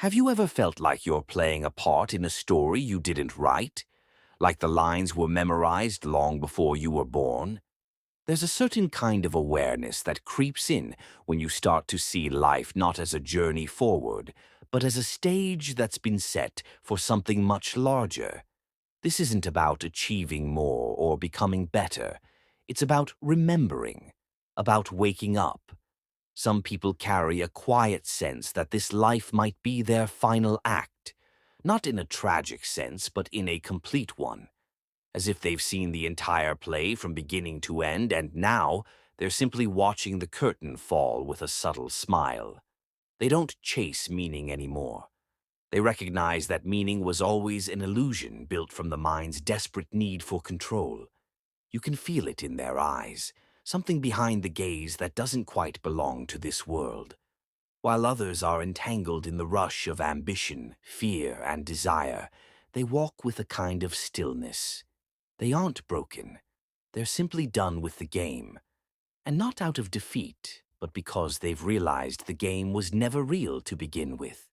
Have you ever felt like you're playing a part in a story you didn't write? Like the lines were memorized long before you were born? There's a certain kind of awareness that creeps in when you start to see life not as a journey forward, but as a stage that's been set for something much larger. This isn't about achieving more or becoming better. It's about remembering, about waking up. Some people carry a quiet sense that this life might be their final act, not in a tragic sense, but in a complete one, as if they've seen the entire play from beginning to end, and now they're simply watching the curtain fall with a subtle smile. They don't chase meaning anymore. They recognize that meaning was always an illusion built from the mind's desperate need for control. You can feel it in their eyes, something behind the gaze that doesn't quite belong to this world. While others are entangled in the rush of ambition, fear, and desire, they walk with a kind of stillness. They aren't broken. They're simply done with the game. And not out of defeat, but because they've realized the game was never real to begin with.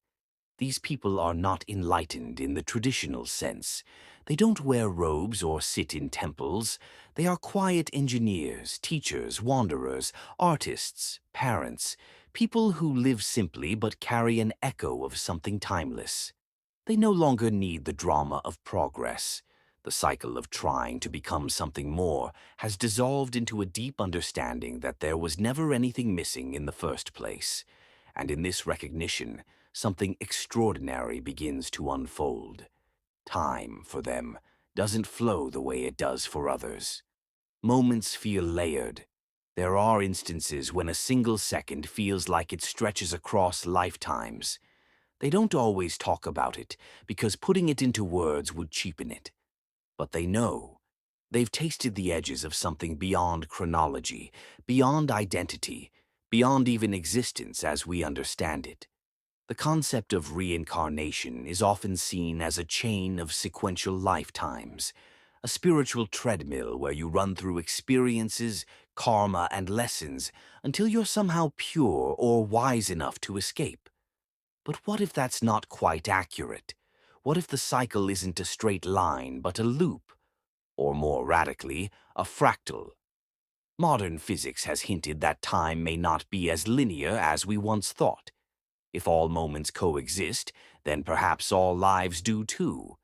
These people are not enlightened in the traditional sense. They don't wear robes or sit in temples. They are quiet engineers, teachers, wanderers, artists, parents, people who live simply but carry an echo of something timeless. They no longer need the drama of progress. The cycle of trying to become something more has dissolved into a deep understanding that there was never anything missing in the first place. And in this recognition, something extraordinary begins to unfold. Time, for them, doesn't flow the way it does for others. Moments feel layered. There are instances when a single second feels like it stretches across lifetimes. They don't always talk about it, because putting it into words would cheapen it. But they know. They've tasted the edges of something beyond chronology, beyond identity, beyond even existence as we understand it. The concept of reincarnation is often seen as a chain of sequential lifetimes, a spiritual treadmill where you run through experiences, karma, and lessons until you're somehow pure or wise enough to escape. But what if that's not quite accurate? What if the cycle isn't a straight line but a loop? Or more radically, a fractal? Modern physics has hinted that time may not be as linear as we once thought. If all moments coexist, then perhaps all lives do too.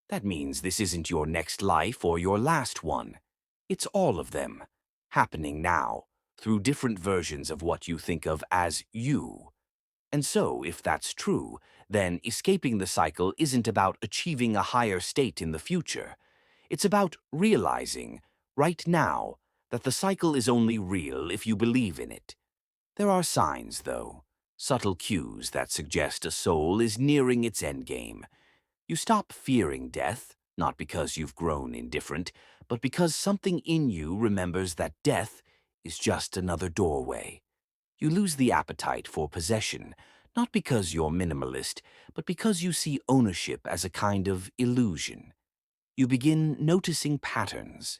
That means this isn't your next life or your last one. It's all of them, happening now, through different versions of what you think of as you. And so, if that's true, then escaping the cycle isn't about achieving a higher state in the future. It's about realizing, right now, that the cycle is only real if you believe in it. There are signs, though, subtle cues that suggest a soul is nearing its endgame. You stop fearing death, not because you've grown indifferent, but because something in you remembers that death is just another doorway. You lose the appetite for possession, not because you're minimalist, but because you see ownership as a kind of illusion. You begin noticing patterns,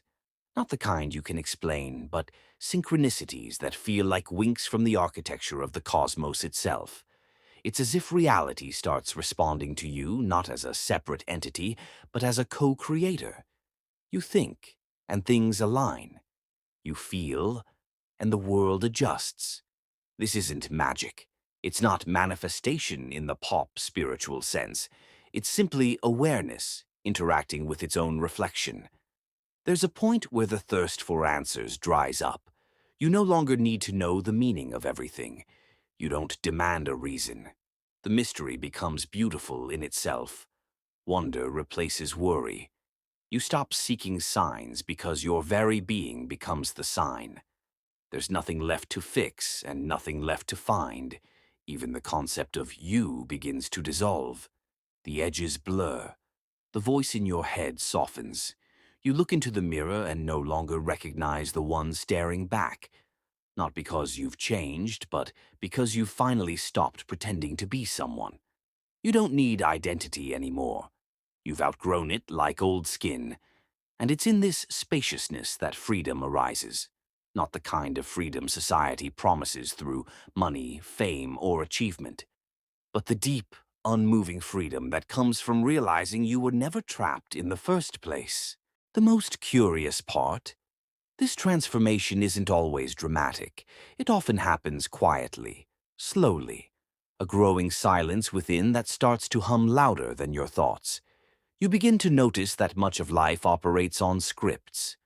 not the kind you can explain, but synchronicities that feel like winks from the architecture of the cosmos itself. It's as if reality starts responding to you not as a separate entity, but as a co-creator. You think, and things align. You feel, and the world adjusts. This isn't magic. It's not manifestation in the pop spiritual sense. It's simply awareness interacting with its own reflection. There's a point where the thirst for answers dries up. You no longer need to know the meaning of everything. You don't demand a reason. The mystery becomes beautiful in itself. Wonder replaces worry. You stop seeking signs because your very being becomes the sign. There's nothing left to fix and nothing left to find. Even the concept of you begins to dissolve. The edges blur. The voice in your head softens. You look into the mirror and no longer recognize the one staring back. Not because you've changed, but because you've finally stopped pretending to be someone. You don't need identity anymore. You've outgrown it like old skin. And it's in this spaciousness that freedom arises. Not the kind of freedom society promises through money, fame, or achievement, but the deep, unmoving freedom that comes from realizing you were never trapped in the first place. The most curious part: this transformation isn't always dramatic. It often happens quietly, slowly. A growing silence within that starts to hum louder than your thoughts. You begin to notice that much of life operates on scripts,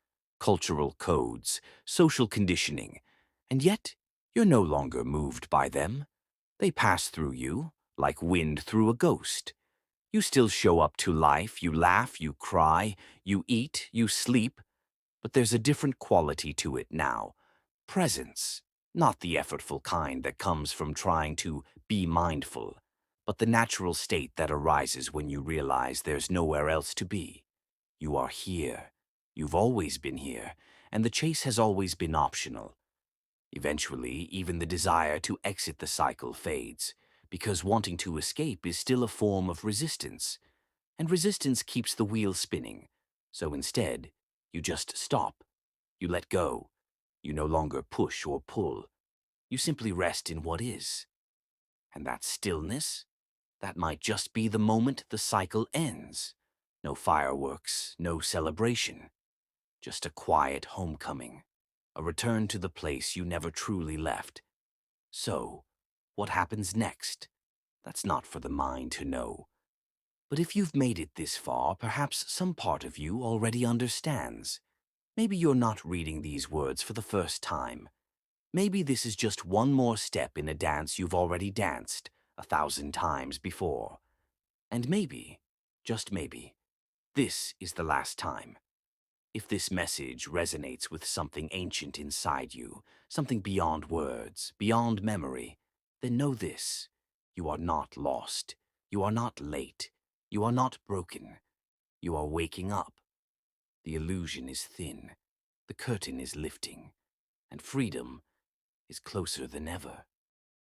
cultural codes, social conditioning, and yet you're no longer moved by them. They pass through you, like wind through a ghost. You still show up to life, you laugh, you cry, you eat, you sleep, but there's a different quality to it now. Presence, not the effortful kind that comes from trying to be mindful, but the natural state that arises when you realize there's nowhere else to be. You are here. You've always been here, and the chase has always been optional. Eventually, even the desire to exit the cycle fades, because wanting to escape is still a form of resistance, and resistance keeps the wheel spinning. So instead, you just stop. You let go. You no longer push or pull. You simply rest in what is. And that stillness, that might just be the moment the cycle ends. No fireworks, no celebration. Just a quiet homecoming. A return to the place you never truly left. So, what happens next? That's not for the mind to know. But if you've made it this far, perhaps some part of you already understands. Maybe you're not reading these words for the first time. Maybe this is just one more step in a dance you've already danced 1,000 times before. And maybe, just maybe, this is the last time. If this message resonates with something ancient inside you, something beyond words, beyond memory, then know this: you are not lost. You are not late. You are not broken. You are waking up. The illusion is thin. The curtain is lifting. And freedom is closer than ever.